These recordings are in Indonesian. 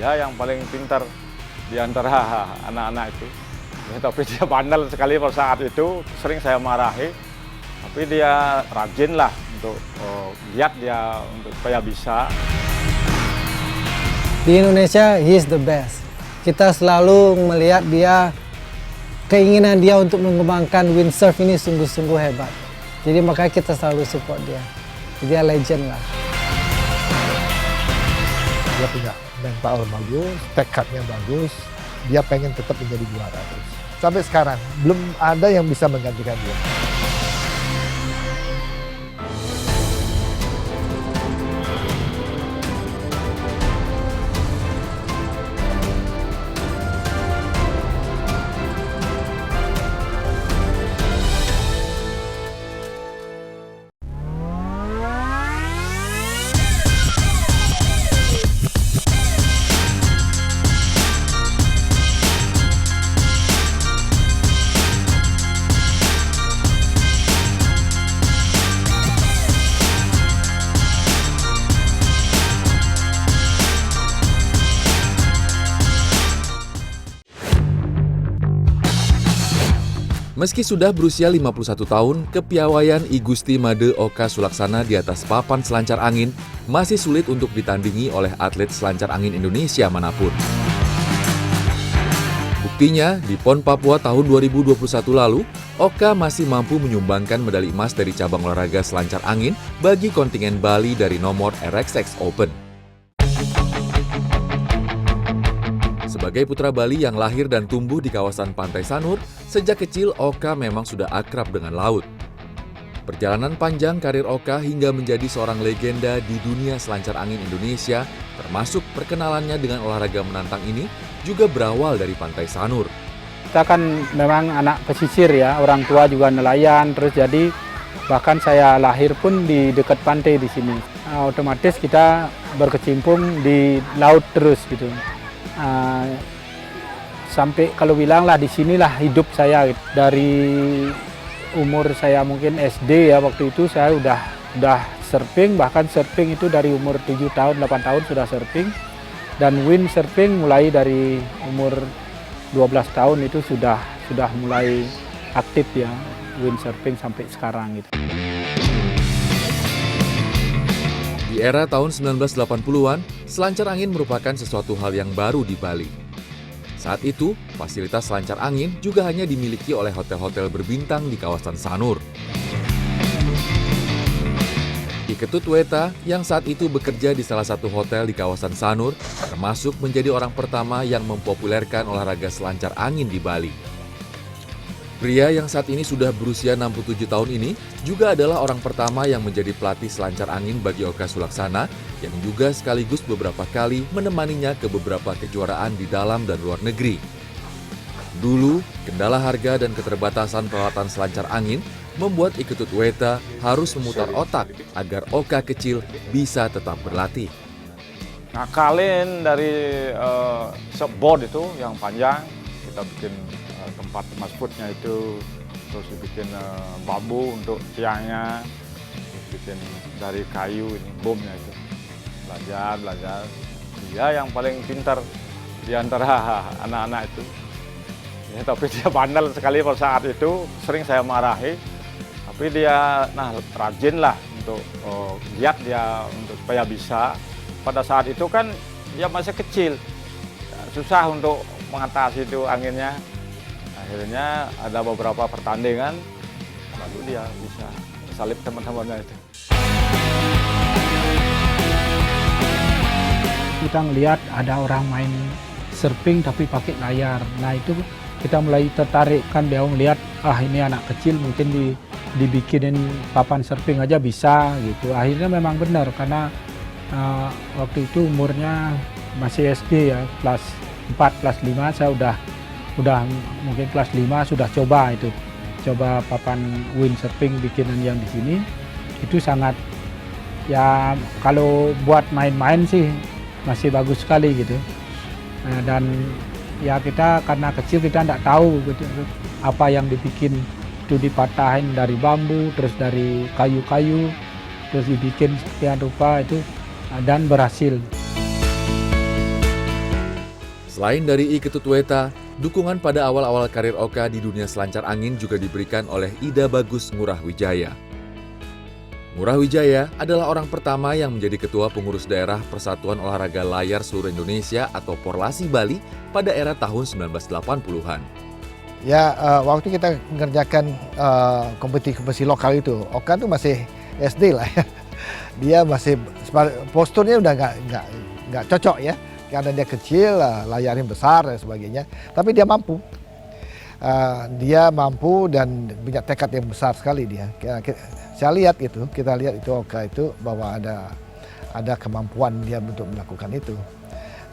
Dia yang paling pintar di antara anak-anak itu. Ya, tapi dia bandel sekali pada saat itu, sering saya marahi. Tapi dia rajin lah untuk giat dia untuk supaya bisa. Di Indonesia, he is the best. Kita selalu melihat dia, keinginan dia untuk mengembangkan windsurf ini sungguh-sungguh hebat. Jadi makanya kita selalu support dia. Dia legend lah. Dia punya mental bagus, tekadnya bagus, dia pengen tetap menjadi juara terus. Sampai sekarang, belum ada yang bisa menggantikan dia. Meski sudah berusia 51 tahun, kepiawaian I Gusti Made Oka Sulaksana di atas papan selancar angin masih sulit untuk ditandingi oleh atlet selancar angin Indonesia manapun. Buktinya, di PON Papua tahun 2021 lalu, Oka masih mampu menyumbangkan medali emas dari cabang olahraga selancar angin bagi kontingen Bali dari nomor RXX Open. Sebagai putra Bali yang lahir dan tumbuh di kawasan Pantai Sanur, sejak kecil Oka memang sudah akrab dengan laut. Perjalanan panjang karir Oka hingga menjadi seorang legenda di dunia selancar angin Indonesia, termasuk perkenalannya dengan olahraga menantang ini, juga berawal dari Pantai Sanur. Kita kan memang anak pesisir ya, orang tua juga nelayan, terus jadi bahkan saya lahir pun di dekat pantai di sini. Otomatis kita berkecimpung di laut terus gitu. Sampai kalau bilang lah di sinilah hidup saya gitu. Dari umur saya mungkin SD ya, waktu itu saya udah surfing, bahkan surfing itu dari umur 7 tahun 8 tahun sudah surfing, dan windsurfing mulai dari umur 12 tahun itu sudah mulai aktif ya windsurfing sampai sekarang gitu. Di era tahun 1980-an, selancar angin merupakan sesuatu hal yang baru di Bali. Saat itu, fasilitas selancar angin juga hanya dimiliki oleh hotel-hotel berbintang di kawasan Sanur. Iketut Weta yang saat itu bekerja di salah satu hotel di kawasan Sanur, termasuk menjadi orang pertama yang mempopulerkan olahraga selancar angin di Bali. Pria yang saat ini sudah berusia 67 tahun ini juga adalah orang pertama yang menjadi pelatih selancar angin bagi Oka Sulaksana, yang juga sekaligus beberapa kali menemaninya ke beberapa kejuaraan di dalam dan luar negeri. Dulu, kendala harga dan keterbatasan peralatan selancar angin membuat Iketut Weta harus memutar otak agar Oka kecil bisa tetap berlatih. Ngakalin dari board itu yang panjang, kita bikin tempat masbutnya itu, terus dibikin bambu untuk tiangnya, bikin dari kayu ini bomnya itu. Belajar. Dia yang paling pintar di antara anak-anak itu. Ya, tapi dia bandel sekali pada saat itu, sering saya marahi. Tapi dia rajin lah untuk giat dia untuk supaya bisa. Pada saat itu kan dia masih kecil, susah untuk mengatasi itu anginnya. Akhirnya ada beberapa pertandingan, lalu dia bisa salib teman-temannya itu. Kita melihat ada orang main surfing tapi pakai layar. Nah itu kita mulai tertarik, kan dia melihat ini anak kecil mungkin dibikinin papan surfing aja bisa gitu. Akhirnya memang benar karena waktu itu umurnya masih SD ya, kelas 4, kelas 5 saya udah mungkin kelas 5 sudah coba papan windsurfing bikinan yang di sini. Itu sangat ya, kalau buat main-main sih masih bagus sekali gitu. Dan ya kita karena kecil kita tidak tahu gitu, apa yang dibikin itu dipatahin dari bambu, terus dari kayu-kayu, terus dibikin sekian rupa itu dan berhasil. Selain dari I Ketutweta, dukungan pada awal-awal karir Oka di dunia selancar angin juga diberikan oleh Ida Bagus Ngurah Wijaya. Ngurah Wijaya adalah orang pertama yang menjadi ketua pengurus daerah Persatuan Olahraga Layar Seluruh Indonesia atau Porlasi Bali pada era tahun 1980-an. Ya, waktu kita mengerjakan kompetisi lokal itu, Oka tuh masih SD lah ya. Dia masih posturnya udah nggak cocok ya, karena dia kecil, layarnya besar dan sebagainya. Tapi dia mampu. Dia mampu dan punya tekad yang besar sekali dia. Saya lihat itu, kita lihat itu Oka itu bahwa ada kemampuan dia untuk melakukan itu.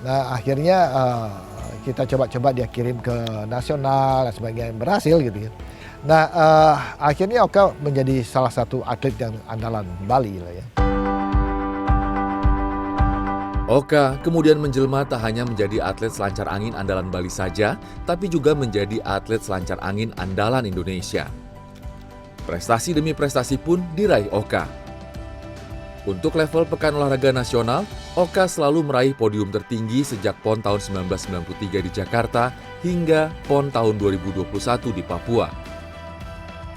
Nah akhirnya kita coba-coba dia kirim ke nasional dan sebagainya, berhasil gitu ya. Nah akhirnya Oka menjadi salah satu atlet yang andalan Bali lah ya. Oka kemudian menjelma tak hanya menjadi atlet selancar angin andalan Bali saja, tapi juga menjadi atlet selancar angin andalan Indonesia. Prestasi demi prestasi pun diraih Oka. Untuk level Pekan Olahraga Nasional, Oka selalu meraih podium tertinggi sejak PON tahun 1993 di Jakarta hingga PON tahun 2021 di Papua.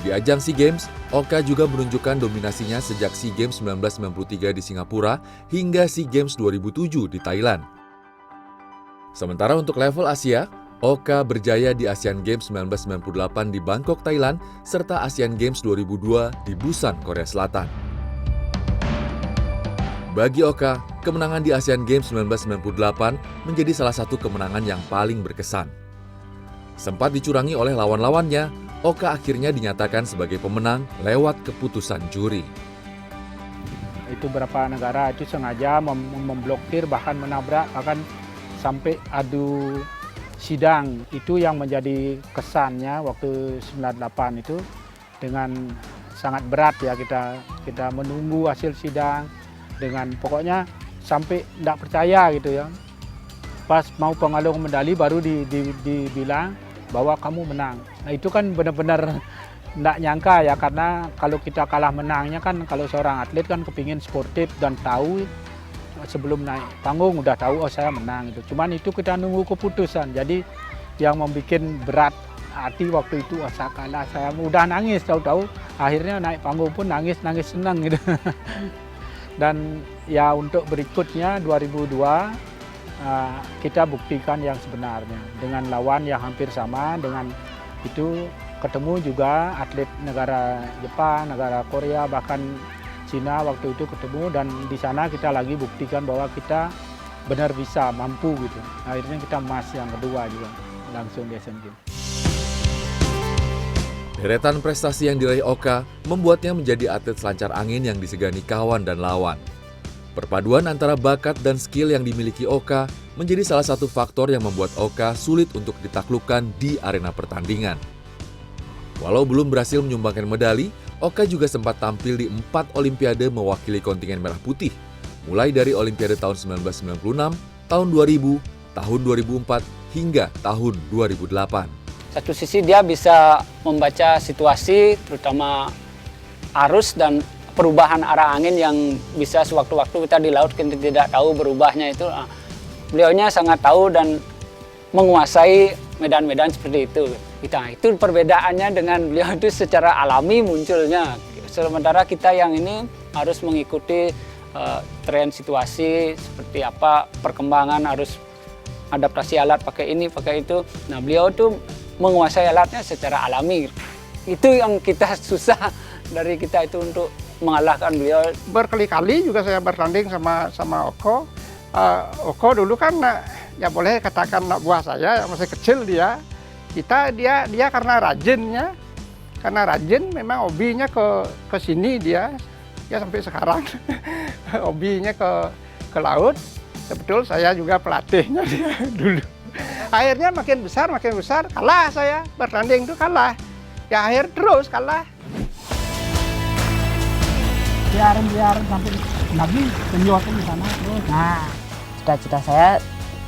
Di ajang SEA Games, Oka juga menunjukkan dominasinya sejak SEA Games 1993 di Singapura hingga SEA Games 2007 di Thailand. Sementara untuk level Asia, Oka berjaya di Asian Games 1998 di Bangkok, Thailand, serta Asian Games 2002 di Busan, Korea Selatan. Bagi Oka, kemenangan di Asian Games 1998 menjadi salah satu kemenangan yang paling berkesan. Sempat dicurangi oleh lawan-lawannya, Oka akhirnya dinyatakan sebagai pemenang lewat keputusan juri. Itu beberapa negara itu sengaja memblokir, bahkan menabrak, bahkan sampai adu sidang. Itu yang menjadi kesannya waktu 98 itu, dengan sangat berat ya kita menunggu hasil sidang, dengan pokoknya sampai tidak percaya gitu ya. Pas mau pengalung medali baru dibilang bahwa kamu menang. Nah itu kan benar-benar tidak nyangka ya, karena kalau kita kalah menangnya kan, kalau seorang atlet kan kepingin sportif dan tahu sebelum naik panggung udah tahu oh saya menang itu. Cuman itu kita nunggu keputusan, jadi yang membuat berat hati waktu itu, saya kalah, saya udah nangis, tahu-tahu akhirnya naik panggung pun nangis senang gitu. Dan ya untuk berikutnya 2002 kita buktikan yang sebenarnya dengan lawan yang hampir sama, dengan itu ketemu juga atlet negara Jepang, negara Korea, bahkan Cina waktu itu ketemu, dan di sana kita lagi buktikan bahwa kita benar bisa, mampu gitu. Akhirnya kita emas yang kedua juga langsung di Asian Games. Deretan prestasi yang diraih Oka membuatnya menjadi atlet selancar angin yang disegani kawan dan lawan. Perpaduan antara bakat dan skill yang dimiliki Oka menjadi salah satu faktor yang membuat Oka sulit untuk ditaklukkan di arena pertandingan. Walau belum berhasil menyumbangkan medali, Oka juga sempat tampil di 4 Olimpiade mewakili kontingen Merah Putih, mulai dari Olimpiade tahun 1996, tahun 2000, tahun 2004, hingga tahun 2008. Satu sisi dia bisa membaca situasi, terutama arus dan perubahan arah angin yang bisa sewaktu-waktu kita di laut kita tidak tahu berubahnya itu. Beliaunya sangat tahu dan menguasai medan-medan seperti itu. Itu perbedaannya dengan beliau itu secara alami munculnya. Sementara kita yang ini harus mengikuti tren situasi seperti apa, perkembangan, harus adaptasi alat, pakai ini, pakai itu. Nah beliau itu menguasai alatnya secara alami. Itu yang kita susah dari kita itu untuk mengalahkan beliau. Berkali-kali juga saya bertanding sama Oko. Oko dulu kan ya boleh katakan anak buah saya, masih kecil dia. Dia karena rajin memang hobinya ke sini dia sampai sekarang. Hobinya ke laut. Betul saya juga pelatihnya dia dulu. Akhirnya makin besar kalah saya, bertanding itu kalah. Ya akhir terus kalah. Biar sampai lagi penjualan di sana terus. Nah, cita-cita saya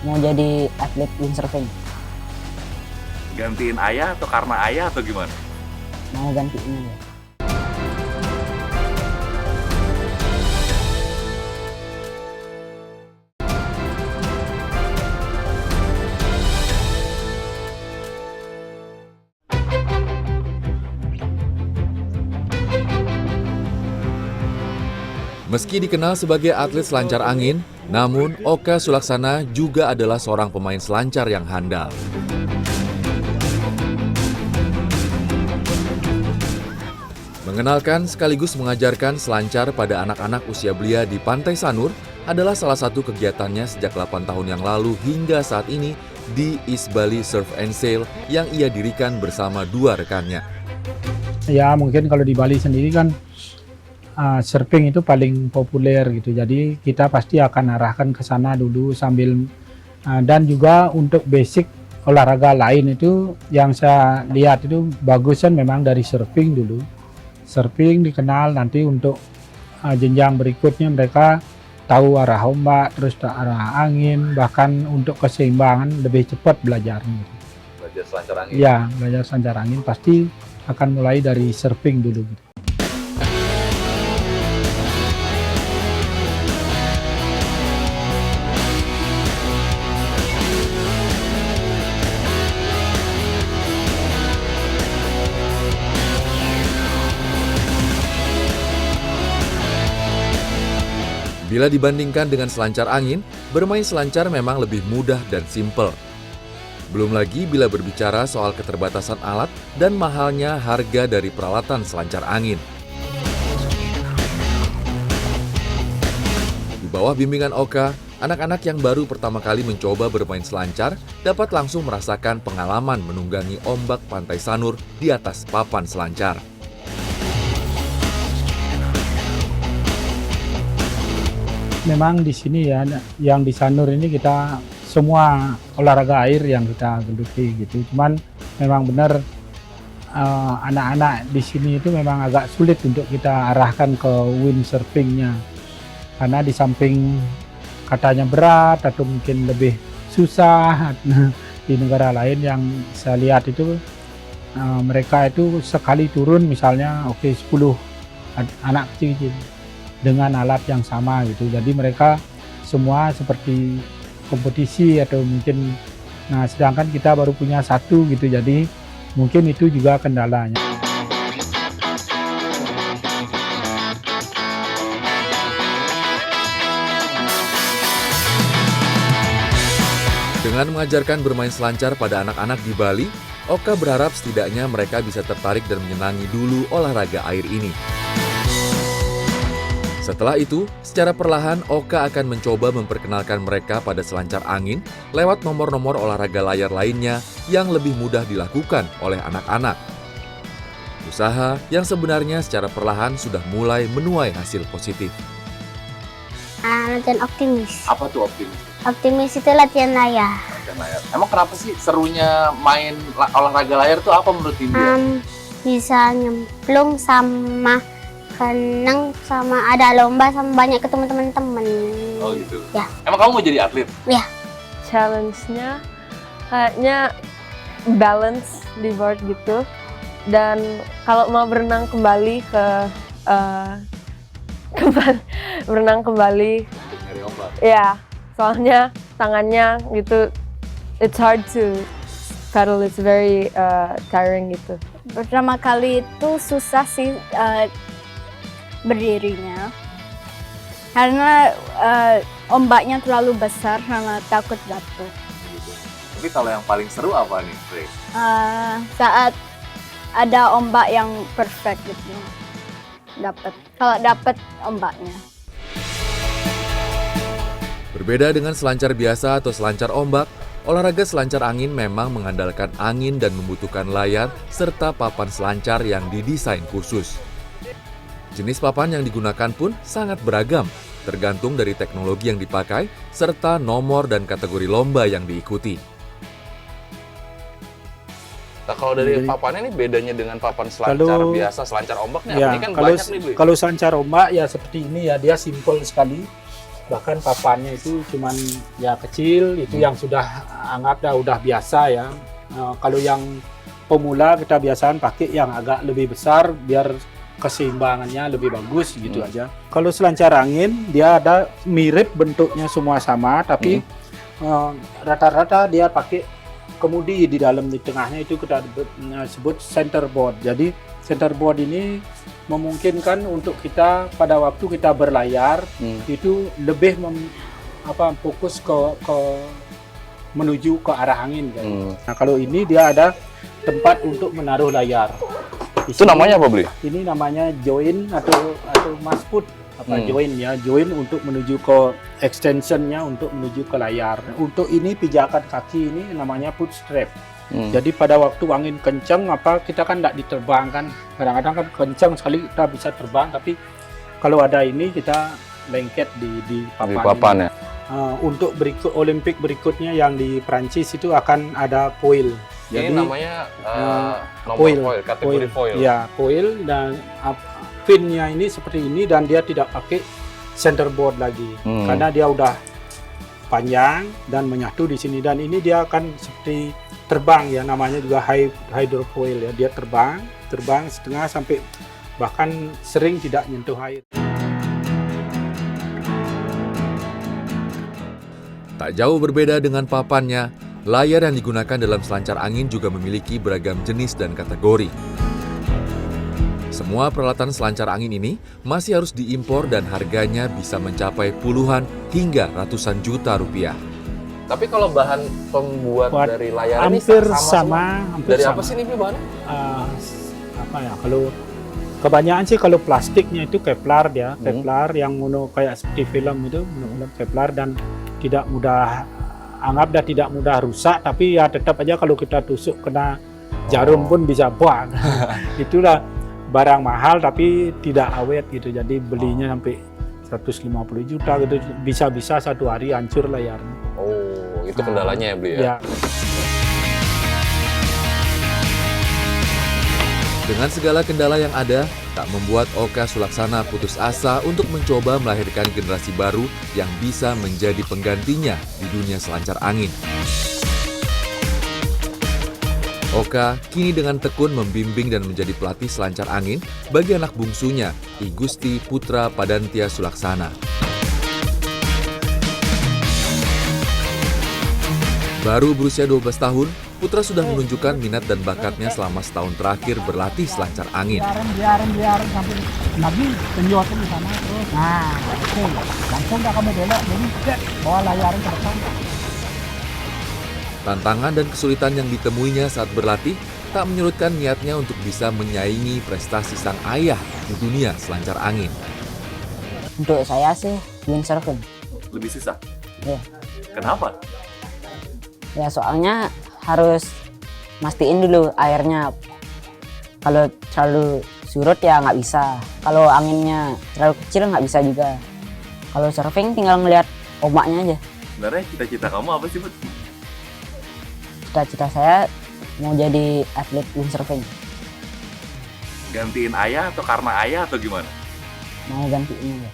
mau jadi atlet windsurfing. Gantiin ayah atau karena ayah atau gimana? Mau gantiin aja. Meski dikenal sebagai atlet selancar angin, namun Oka Sulaksana juga adalah seorang pemain selancar yang handal. Mengenalkan sekaligus mengajarkan selancar pada anak-anak usia belia di Pantai Sanur adalah salah satu kegiatannya sejak 8 tahun yang lalu hingga saat ini di East Bali Surf and Sail yang ia dirikan bersama 2 rekannya. Ya mungkin kalau di Bali sendiri kan surfing itu paling populer gitu. Jadi kita pasti akan arahkan ke sana dulu sambil dan juga untuk basic olahraga lain itu yang saya lihat itu bagusan memang dari surfing dulu. Surfing dikenal nanti untuk jenjang berikutnya mereka tahu arah ombak, terus arah angin, bahkan untuk keseimbangan lebih cepat belajarnya. Belajar selancar angin? Ya, belajar selancar angin pasti akan mulai dari surfing dulu. Gitu. Bila dibandingkan dengan selancar angin, bermain selancar memang lebih mudah dan simpel. Belum lagi bila berbicara soal keterbatasan alat dan mahalnya harga dari peralatan selancar angin. Di bawah bimbingan Oka, anak-anak yang baru pertama kali mencoba bermain selancar dapat langsung merasakan pengalaman menunggangi ombak Pantai Sanur di atas papan selancar. Memang di sini ya, yang di Sanur ini kita semua olahraga air yang kita geluti gitu. Cuman memang benar anak-anak di sini itu memang agak sulit untuk kita arahkan ke windsurfingnya. Karena di samping katanya berat atau mungkin lebih susah di negara lain yang saya lihat itu mereka itu sekali turun misalnya 10 anak kecil dengan alat yang sama gitu. Jadi mereka semua seperti kompetisi atau mungkin sedangkan kita baru punya 1 gitu. Jadi mungkin itu juga kendalanya. Dengan mengajarkan bermain selancar pada anak-anak di Bali, Oka berharap setidaknya mereka bisa tertarik dan menyenangi dulu olahraga air ini. Setelah itu, secara perlahan Oka akan mencoba memperkenalkan mereka pada selancar angin lewat nomor-nomor olahraga layar lainnya yang lebih mudah dilakukan oleh anak-anak. Usaha yang sebenarnya secara perlahan sudah mulai menuai hasil positif. Latihan optimis. Apa tuh optimis? Optimis itu latihan layar. Latihan layar. Emang kenapa sih serunya main olahraga layar tuh apa menurut India? Bisa nyemplung sama renang sama ada lomba sama banyak ketemu teman-teman. Oh gitu. Ya. Emang kamu mau jadi atlet? Ya. Challenge-nya kayaknya balance di board gitu. Dan kalau mau berenang kembali ke berenang kembali. Untuk nyari ombak. Ya, soalnya tangannya gitu, it's hard to paddle, it's very tiring gitu. Pertama kali itu susah sih berdirinya karena ombaknya terlalu besar karena takut jatuh. Gitu. Tapi kalau yang paling seru apa nih, Frey? Saat ada ombak yang perfect gitu, kalau dapat ombaknya. Berbeda dengan selancar biasa atau selancar ombak, olahraga selancar angin memang mengandalkan angin dan membutuhkan layar serta papan selancar yang didesain khusus. Jenis papan yang digunakan pun sangat beragam, tergantung dari teknologi yang dipakai serta nomor dan kategori lomba yang diikuti. Nah, kalau dari papannya ini bedanya dengan papan selancar biasa, selancar ombaknya ya, ini kan banyak nih, Bli. Kalau selancar ombak ya seperti ini ya, dia simpel sekali. Bahkan papannya itu cuman ya kecil, itu yang sudah anggap udah biasa ya. Kalau yang pemula kita biasaan pakai yang agak lebih besar biar keseimbangannya lebih bagus gitu aja. Kalau selancar angin dia ada mirip bentuknya semua sama, tapi rata-rata dia pakai kemudi di dalam, di tengahnya itu kita sebut centerboard. Jadi centerboard ini memungkinkan untuk kita pada waktu kita berlayar itu lebih fokus ke menuju ke arah angin kan. Nah kalau ini dia ada tempat untuk menaruh layar. Itu namanya apa, Bli? Ini namanya join atau masput join ya, join untuk menuju ke extensionnya untuk menuju ke layar. Untuk ini pijakan kaki ini namanya foot strap. Jadi pada waktu angin kencang kita kan tidak diterbangkan. Kadang-kadang kan kencang sekali kita bisa terbang, tapi kalau ada ini kita lengket di papan. Ya. Untuk Olimpik berikutnya yang di Prancis itu akan ada foil. Jadi ini namanya foil, kategori foil. Ya, foil dan finnya ini seperti ini dan dia tidak pakai centerboard lagi karena dia udah panjang dan menyatu di sini, dan ini dia akan seperti terbang ya, namanya juga hydrofoil ya, dia terbang setengah sampai bahkan sering tidak nyentuh air. Tak jauh berbeda dengan papannya, layar yang digunakan dalam selancar angin juga memiliki beragam jenis dan kategori. Semua peralatan selancar angin ini masih harus diimpor dan harganya bisa mencapai puluhan hingga ratusan juta rupiah. Tapi kalau bahan pembuat dari layar ini hampir sama. Dari apa sih ini bahannya? Kalau kebanyakan sih kalau plastiknya itu Kevlar dia, Kevlar yang kayak seperti film itu, Kevlar dan tidak mudah tidak mudah rusak, tapi ya tetap aja kalau kita tusuk kena jarum pun bisa buang. Itulah barang mahal tapi tidak awet gitu, jadi belinya sampai 150 juta gitu, bisa-bisa satu hari hancur layarnya. Oh, itu kendalanya ya, Bli ya? Ya. Dengan segala kendala yang ada, tak membuat Oka Sulaksana putus asa untuk mencoba melahirkan generasi baru yang bisa menjadi penggantinya di dunia selancar angin. Oka kini dengan tekun membimbing dan menjadi pelatih selancar angin bagi anak bungsunya, I Gusti Putra Padantia Sulaksana. Baru berusia 12 tahun, Putra sudah menunjukkan minat dan bakatnya selama setahun terakhir berlatih selancar angin. Biarin sampai lagi penjualan di sana terus. Nah, oke. Langsung dah kamu belok, jadi bawa layaran ke depan. Tantangan dan kesulitan yang ditemuinya saat berlatih tak menyurutkan niatnya untuk bisa menyaingi prestasi sang ayah di dunia selancar angin. Untuk saya sih windsurfing. Lebih susah? Iya. Kenapa? Ya soalnya harus mastiin dulu airnya. Kalau terlalu surut ya nggak bisa. Kalau anginnya terlalu kecil nggak bisa juga. Kalau surfing tinggal ngelihat ombaknya aja. Sebenarnya cita-cita kamu apa sih, Bud? Cita-cita saya mau jadi atlet windsurfing. Gantiin ayah atau karena ayah atau gimana? Mau gantiin aja.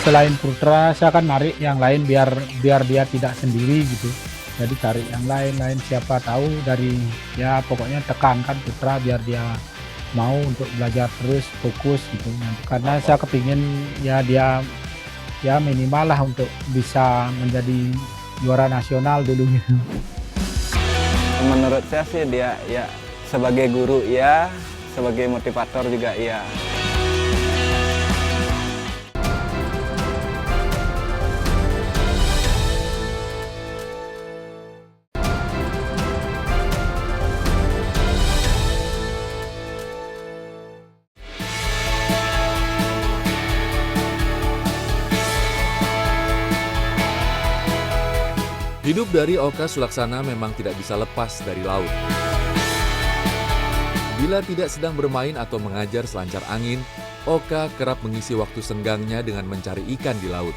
Selain Putra, saya kan narik yang lain biar dia tidak sendiri gitu. Jadi cari yang lain siapa tahu dari ya pokoknya tekankan Putra biar dia mau untuk belajar terus fokus gitu. Karena saya kepingin ya dia ya minimal lah untuk bisa menjadi juara nasional dulu gitu. Menurut saya sih dia ya sebagai guru ya, sebagai motivator juga ya. Hidup dari Oka Sulaksana memang tidak bisa lepas dari laut. Bila tidak sedang bermain atau mengajar selancar angin, Oka kerap mengisi waktu senggangnya dengan mencari ikan di laut.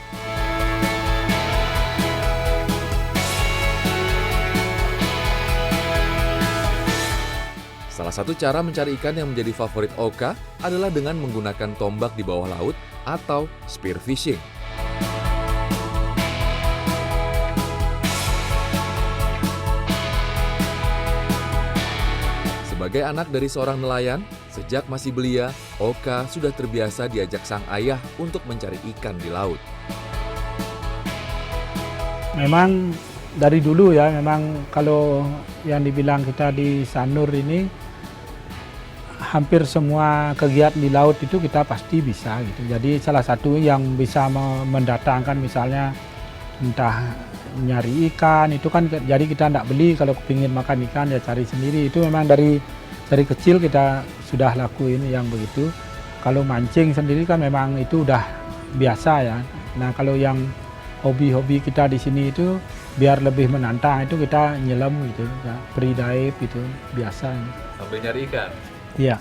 Salah satu cara mencari ikan yang menjadi favorit Oka adalah dengan menggunakan tombak di bawah laut atau spear fishing. Sebagai anak dari seorang nelayan, sejak masih belia, Oka sudah terbiasa diajak sang ayah untuk mencari ikan di laut. Memang dari dulu ya, memang kalau yang dibilang kita di Sanur ini hampir semua kegiatan di laut itu kita pasti bisa gitu. Jadi salah satu yang bisa mendatangkan misalnya entah nyari ikan itu kan, jadi kita tidak beli, kalau kepingin makan ikan ya cari sendiri. Itu memang dari kecil kita sudah lakuin yang begitu. Kalau mancing sendiri kan memang itu udah biasa ya. Nah kalau yang hobi-hobi kita di sini itu biar lebih menantang itu kita nyelam gitu, ya, free dive itu biasa. Sampai nyari ikan? Iya.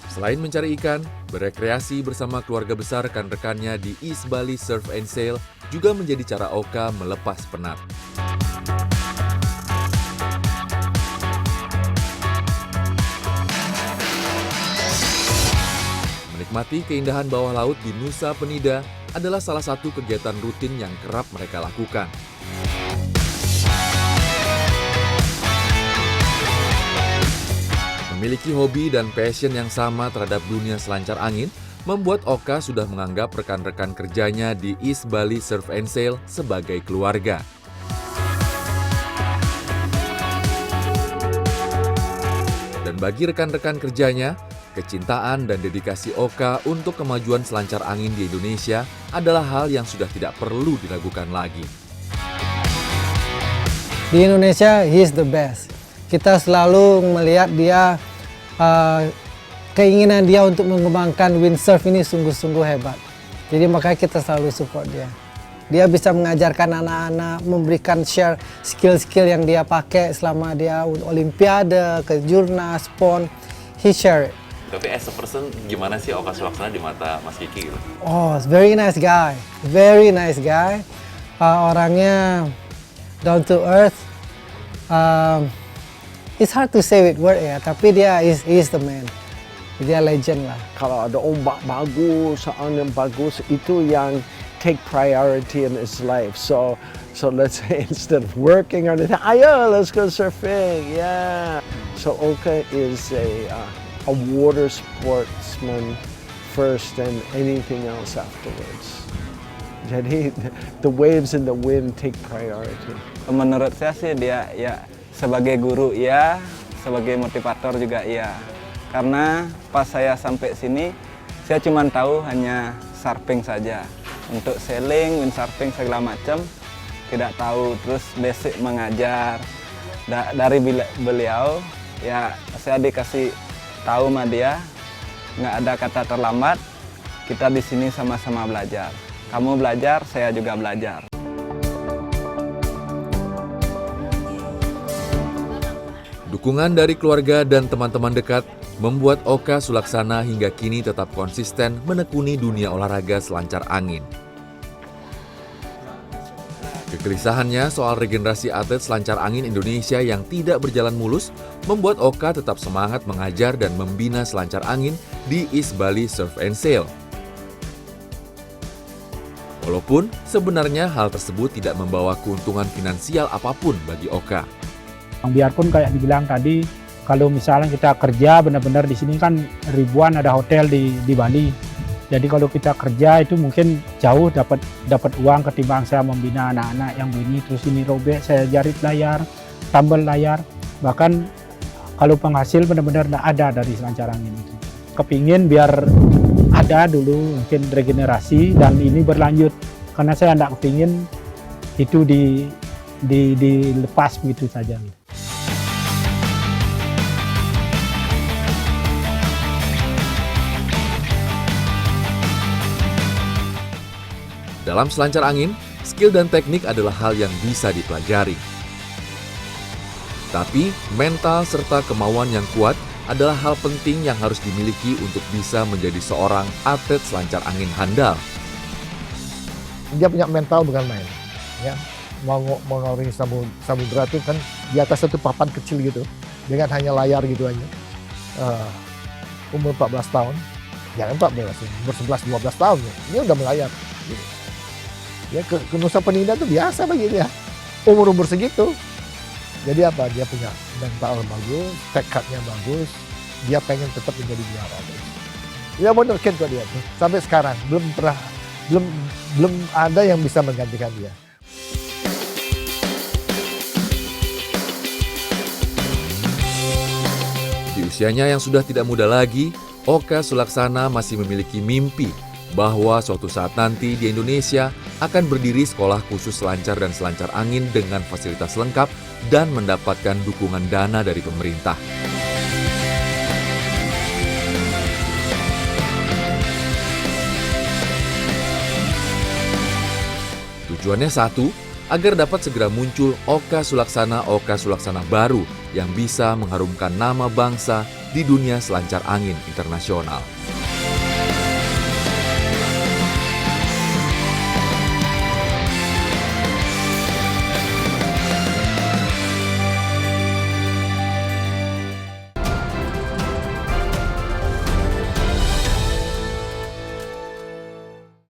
Selain mencari ikan, berekreasi bersama keluarga besar rekan-rekannya di East Bali Surf and Sail juga menjadi cara Oka melepas penat. Menikmati keindahan bawah laut di Nusa Penida adalah salah satu kegiatan rutin yang kerap mereka lakukan. Memiliki hobi dan passion yang sama terhadap dunia selancar angin, membuat Oka sudah menganggap rekan-rekan kerjanya di East Bali Surf and Sail sebagai keluarga. Dan bagi rekan-rekan kerjanya, kecintaan dan dedikasi Oka untuk kemajuan selancar angin di Indonesia adalah hal yang sudah tidak perlu diragukan lagi. Di Indonesia, he is the best. Kita selalu melihat dia, keinginan dia untuk mengembangkan windsurf ini sungguh-sungguh hebat. Jadi makanya kita selalu support dia. Dia bisa mengajarkan anak-anak, memberikan share skill-skill yang dia pakai selama dia olimpiade, ke jurnas, PON. He share it. Tapi as a person, gimana sih Oka Sulaksana di mata Mas Kiki gitu? Oh, very nice guy. Very nice guy. Orangnya down to earth. It's hard to say with word ya, tapi dia is the man. Dia legend lah. Kalau ada ombak bagus, angin bagus, itu yang take priority in his life. So let's say instead of working on it, ayo let's go surfing, yeah. So Oka is a water sportsman first and anything else afterwards. Jadi the waves and the wind take priority. Menurut saya sih dia ya sebagai guru ya, sebagai motivator juga ya. Karena pas saya sampai sini, saya cuma tahu hanya surfing saja. Untuk sailing, windsurfing segala macam tidak tahu. Terus basic mengajar dari beliau ya, saya dikasih tahu sama dia nggak ada kata terlambat. Kita di sini sama-sama belajar. Kamu belajar, saya juga belajar. Dukungan dari keluarga dan teman-teman dekat membuat Oka Sulaksana hingga kini tetap konsisten menekuni dunia olahraga selancar angin. Kegelisahannya soal regenerasi atlet selancar angin Indonesia yang tidak berjalan mulus membuat Oka tetap semangat mengajar dan membina selancar angin di East Bali Surf and Sail. Walaupun sebenarnya hal tersebut tidak membawa keuntungan finansial apapun bagi Oka. Biarpun kayak dibilang tadi, kalau misalnya kita kerja benar-benar di sini kan ribuan ada hotel di Bali. Jadi kalau kita kerja itu mungkin jauh dapat uang ketimbang saya membina anak-anak yang begini, terus ini robek, saya jarit layar, tambal layar. Bahkan kalau penghasil benar-benar tidak ada dari selancar angin itu. Kepingin biar ada dulu mungkin regenerasi dan ini berlanjut. Karena saya tidak kepingin itu dilepas begitu saja. Dalam selancar angin, skill dan teknik adalah hal yang bisa dipelajari. Tapi, mental serta kemauan yang kuat adalah hal penting yang harus dimiliki untuk bisa menjadi seorang atlet selancar angin handal. Dia punya mental bukan main. Ya, mau ngawurin samudra itu kan di atas satu papan kecil gitu, dengan hanya layar gitu aja. Umur 14 tahun, jangan 14, umur 11-12 tahun, dia udah melayar. Gitu. Ya ke Nusa Penida itu biasa bagi dia, umur segitu. Jadi apa? Dia punya mental bagus, tekadnya bagus, dia pengen tetap menjadi juara. Ya wonderkid kok dia tuh, sampai sekarang belum belum ada yang bisa menggantikan dia. Di usianya yang sudah tidak muda lagi, Oka Sulaksana masih memiliki mimpi bahwa suatu saat nanti di Indonesia akan berdiri sekolah khusus selancar dan selancar angin dengan fasilitas lengkap dan mendapatkan dukungan dana dari pemerintah. Tujuannya satu, agar dapat segera muncul Oka Sulaksana baru yang bisa mengharumkan nama bangsa di dunia selancar angin internasional.